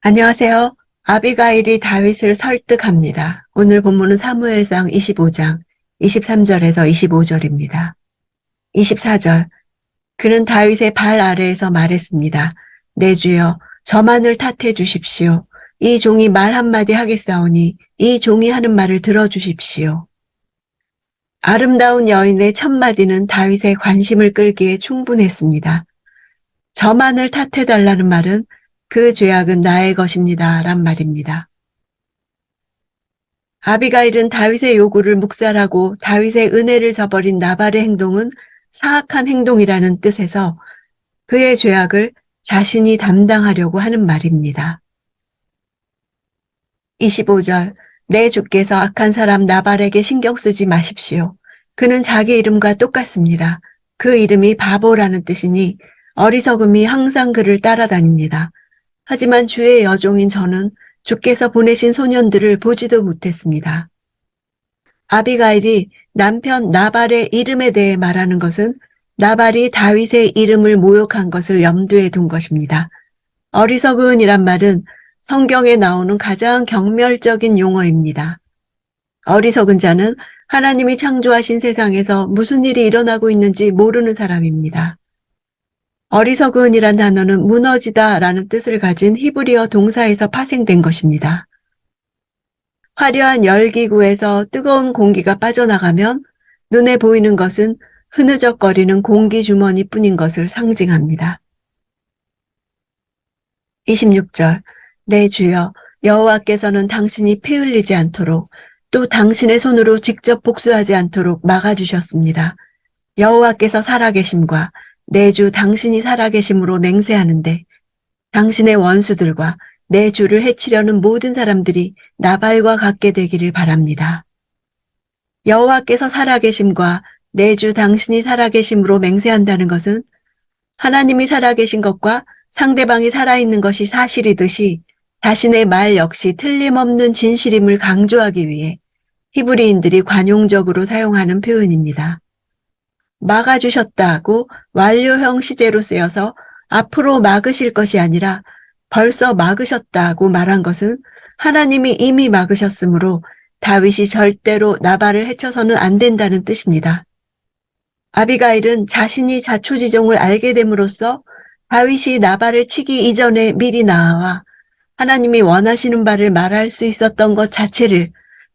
안녕하세요. 아비가일이 다윗을 설득합니다. 오늘 본문은 사무엘상 25장 23절에서 25절입니다. 24절. 그는 다윗의 발 아래에서 말했습니다. 내 주여, 저만을 탓해 주십시오. 이 종이 말 한마디 하겠사오니 이 종이 하는 말을 들어주십시오. 아름다운 여인의 첫마디는 다윗의 관심을 끌기에 충분했습니다. 저만을 탓해달라는 말은 그 죄악은 나의 것입니다. 란 말입니다. 아비가일은 다윗의 요구를 묵살하고 다윗의 은혜를 저버린 나발의 행동은 사악한 행동이라는 뜻에서 그의 죄악을 자신이 담당하려고 하는 말입니다. 25절. 내 주께서 악한 사람 나발에게 신경 쓰지 마십시오. 그는 자기 이름과 똑같습니다. 그 이름이 바보라는 뜻이니 어리석음이 항상 그를 따라다닙니다. 하지만 주의 여종인 저는 주께서 보내신 소년들을 보지도 못했습니다. 아비가일이 남편 나발의 이름에 대해 말하는 것은 나발이 다윗의 이름을 모욕한 것을 염두에 둔 것입니다. 어리석은이란 말은 성경에 나오는 가장 경멸적인 용어입니다. 어리석은 자는 하나님이 창조하신 세상에서 무슨 일이 일어나고 있는지 모르는 사람입니다. 어리석은이란 단어는 무너지다 라는 뜻을 가진 히브리어 동사에서 파생된 것입니다. 화려한 열기구에서 뜨거운 공기가 빠져나가면 눈에 보이는 것은 흐느적거리는 공기 주머니뿐인 것을 상징합니다. 26절. 내 주여, 여호와께서는 당신이 피 흘리지 않도록 또 당신의 손으로 직접 복수하지 않도록 막아주셨습니다. 여호와께서 살아계심과 내 주 당신이 살아계심으로 맹세하는데 당신의 원수들과 내 주를 해치려는 모든 사람들이 나발과 같게 되기를 바랍니다. 여호와께서 살아계심과 내 주 당신이 살아계심으로 맹세한다는 것은 하나님이 살아계신 것과 상대방이 살아있는 것이 사실이듯이 자신의 말 역시 틀림없는 진실임을 강조하기 위해 히브리인들이 관용적으로 사용하는 표현입니다. 막아주셨다고 완료형 시제로 쓰여서 앞으로 막으실 것이 아니라 벌써 막으셨다고 말한 것은 하나님이 이미 막으셨으므로 다윗이 절대로 나발을 해쳐서는 안 된다는 뜻입니다. 아비가일은 자신이 자초지종을 알게 됨으로써 다윗이 나발을 치기 이전에 미리 나와 하나님이 원하시는 바를 말할 수 있었던 것 자체를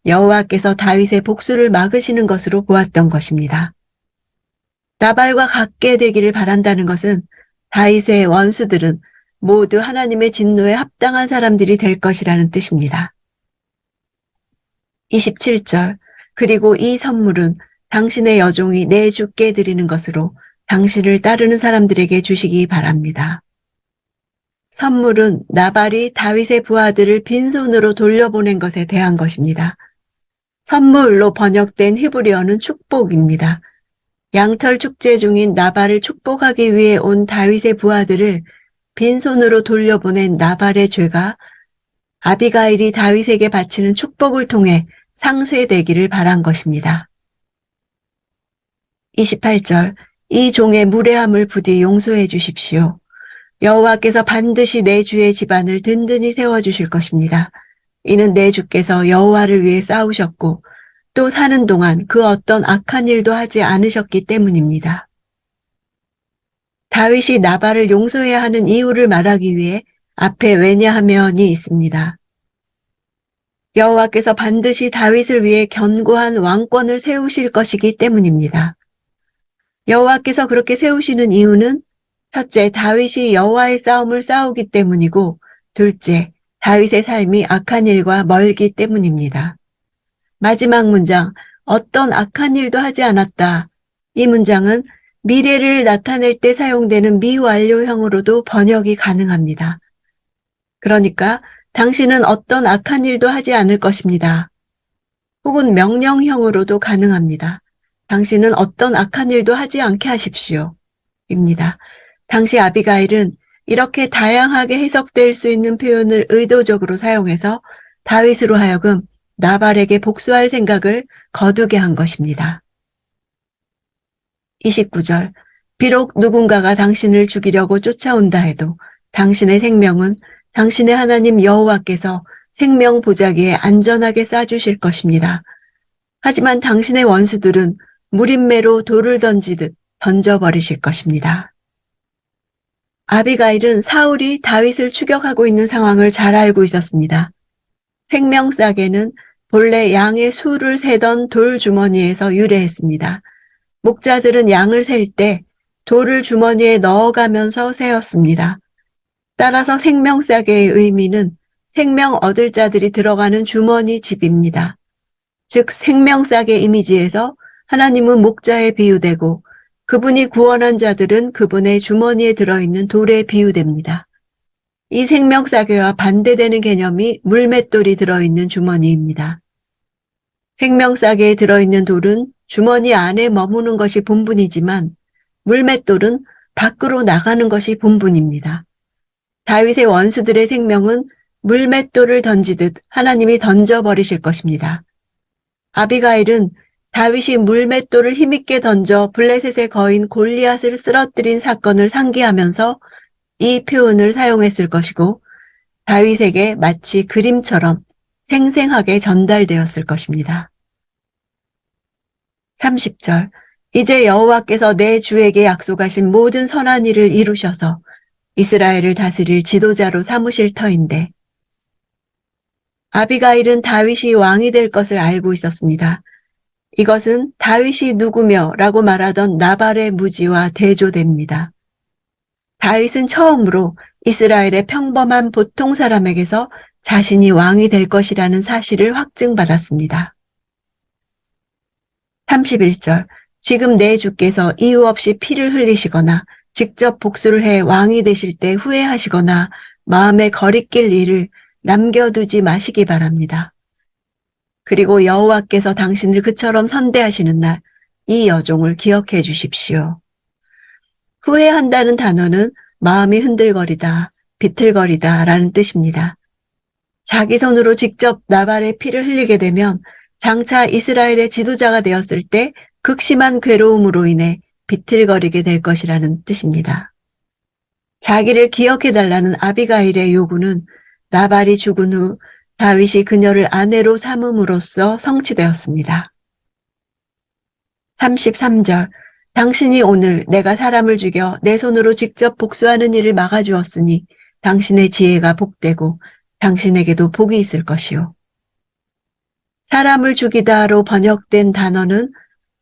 여호와께서 다윗의 복수를 막으시는 것으로 보았던 것입니다. 나발과 같게 되기를 바란다는 것은 다윗의 원수들은 모두 하나님의 진노에 합당한 사람들이 될 것이라는 뜻입니다. 27절. 그리고 이 선물은 당신의 여종이 내 주께 드리는 것으로 당신을 따르는 사람들에게 주시기 바랍니다. 선물은 나발이 다윗의 부하들을 빈손으로 돌려보낸 것에 대한 것입니다. 선물로 번역된 히브리어는 축복입니다. 양털 축제 중인 나발을 축복하기 위해 온 다윗의 부하들을 빈손으로 돌려보낸 나발의 죄가 아비가일이 다윗에게 바치는 축복을 통해 상쇄되기를 바란 것입니다. 28절. 이 종의 무례함을 부디 용서해 주십시오. 여호와께서 반드시 내 주의 집안을 든든히 세워주실 것입니다. 이는 내 주께서 여호와를 위해 싸우셨고 또 사는 동안 그 어떤 악한 일도 하지 않으셨기 때문입니다. 다윗이 나발을 용서해야 하는 이유를 말하기 위해 앞에 왜냐하면이 있습니다. 여호와께서 반드시 다윗을 위해 견고한 왕권을 세우실 것이기 때문입니다. 여호와께서 그렇게 세우시는 이유는 첫째, 다윗이 여호와의 싸움을 싸우기 때문이고 둘째, 다윗의 삶이 악한 일과 멀기 때문입니다. 마지막 문장, 어떤 악한 일도 하지 않았다. 이 문장은 미래를 나타낼 때 사용되는 미완료형으로도 번역이 가능합니다. 그러니까 당신은 어떤 악한 일도 하지 않을 것입니다. 혹은 명령형으로도 가능합니다. 당신은 어떤 악한 일도 하지 않게 하십시오. 입니다. 당시 아비가일은 이렇게 다양하게 해석될 수 있는 표현을 의도적으로 사용해서 다윗으로 하여금 나발에게 복수할 생각을 거두게 한 것입니다. 29절. 비록 누군가가 당신을 죽이려고 쫓아온다 해도 당신의 생명은 당신의 하나님 여호와께서 생명 보자기에 안전하게 싸주실 것입니다. 하지만 당신의 원수들은 무림매로 돌을 던지듯 던져버리실 것입니다. 아비가일은 사울이 다윗을 추격하고 있는 상황을 잘 알고 있었습니다. 생명싸개는 본래 양의 수를 세던 돌 주머니에서 유래했습니다. 목자들은 양을 셀 때 돌을 주머니에 넣어가면서 세었습니다. 따라서 생명싸개의 의미는 생명 얻을 자들이 들어가는 주머니 집입니다. 즉 생명싸개 이미지에서 하나님은 목자에 비유되고 그분이 구원한 자들은 그분의 주머니에 들어있는 돌에 비유됩니다. 이 생명싸개와 반대되는 개념이 물맷돌이 들어있는 주머니입니다. 생명싸개에 들어있는 돌은 주머니 안에 머무는 것이 본분이지만 물맷돌은 밖으로 나가는 것이 본분입니다. 다윗의 원수들의 생명은 물맷돌을 던지듯 하나님이 던져버리실 것입니다. 아비가일은 다윗이 물맷돌을 힘있게 던져 블레셋의 거인 골리앗을 쓰러뜨린 사건을 상기하면서 이 표현을 사용했을 것이고 다윗에게 마치 그림처럼 생생하게 전달되었을 것입니다. 30절 이제 여호와께서 내 주에게 약속하신 모든 선한 일을 이루셔서 이스라엘을 다스릴 지도자로 삼으실 터인데 아비가일은 다윗이 왕이 될 것을 알고 있었습니다. 이것은 다윗이 누구며 라고 말하던 나발의 무지와 대조됩니다. 다윗은 처음으로 이스라엘의 평범한 보통 사람에게서 자신이 왕이 될 것이라는 사실을 확증받았습니다. 31절 지금 내 주께서 이유 없이 피를 흘리시거나 직접 복수를 해 왕이 되실 때 후회하시거나 마음에 거리낄 일을 남겨두지 마시기 바랍니다. 그리고 여호와께서 당신을 그처럼 선대하시는 날 이 여종을 기억해 주십시오. 후회한다는 단어는 마음이 흔들거리다, 비틀거리다 라는 뜻입니다. 자기 손으로 직접 나발의 피를 흘리게 되면 장차 이스라엘의 지도자가 되었을 때 극심한 괴로움으로 인해 비틀거리게 될 것이라는 뜻입니다. 자기를 기억해달라는 아비가일의 요구는 나발이 죽은 후 다윗이 그녀를 아내로 삼음으로써 성취되었습니다. 33절 당신이 오늘 내가 사람을 죽여 내 손으로 직접 복수하는 일을 막아주었으니 당신의 지혜가 복되고 당신에게도 복이 있을 것이요. 사람을 죽이다로 번역된 단어는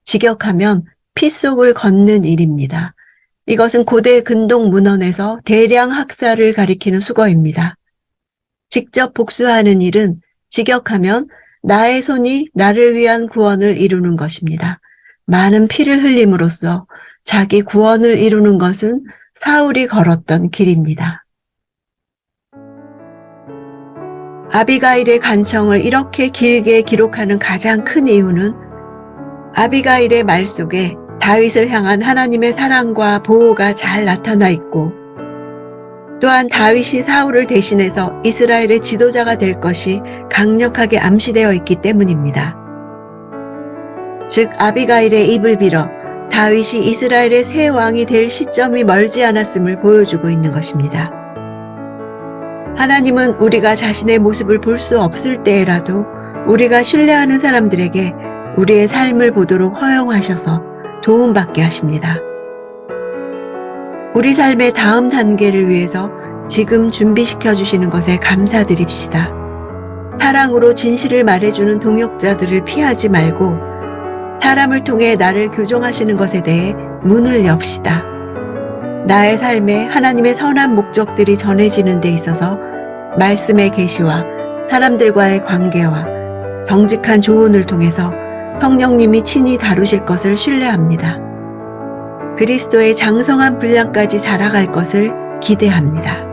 직역하면 피 속을 걷는 일입니다. 이것은 고대 근동 문헌에서 대량 학살을 가리키는 수거입니다. 직접 복수하는 일은 직역하면 나의 손이 나를 위한 구원을 이루는 것입니다. 많은 피를 흘림으로써 자기 구원을 이루는 것은 사울이 걸었던 길입니다. 아비가일의 간청을 이렇게 길게 기록하는 가장 큰 이유는 아비가일의 말 속에 다윗을 향한 하나님의 사랑과 보호가 잘 나타나 있고 또한 다윗이 사울을 대신해서 이스라엘의 지도자가 될 것이 강력하게 암시되어 있기 때문입니다. 즉 아비가일의 입을 빌어 다윗이 이스라엘의 새 왕이 될 시점이 멀지 않았음을 보여주고 있는 것입니다. 하나님은 우리가 자신의 모습을 볼 수 없을 때에라도 우리가 신뢰하는 사람들에게 우리의 삶을 보도록 허용하셔서 도움받게 하십니다. 우리 삶의 다음 단계를 위해서 지금 준비시켜 주시는 것에 감사드립시다. 사랑으로 진실을 말해주는 동역자들을 피하지 말고 사람을 통해 나를 교정하시는 것에 대해 문을 엽시다. 나의 삶에 하나님의 선한 목적들이 전해지는 데 있어서 말씀의 계시와 사람들과의 관계와 정직한 조언을 통해서 성령님이 친히 다루실 것을 신뢰합니다. 그리스도의 장성한 분량까지 자라갈 것을 기대합니다.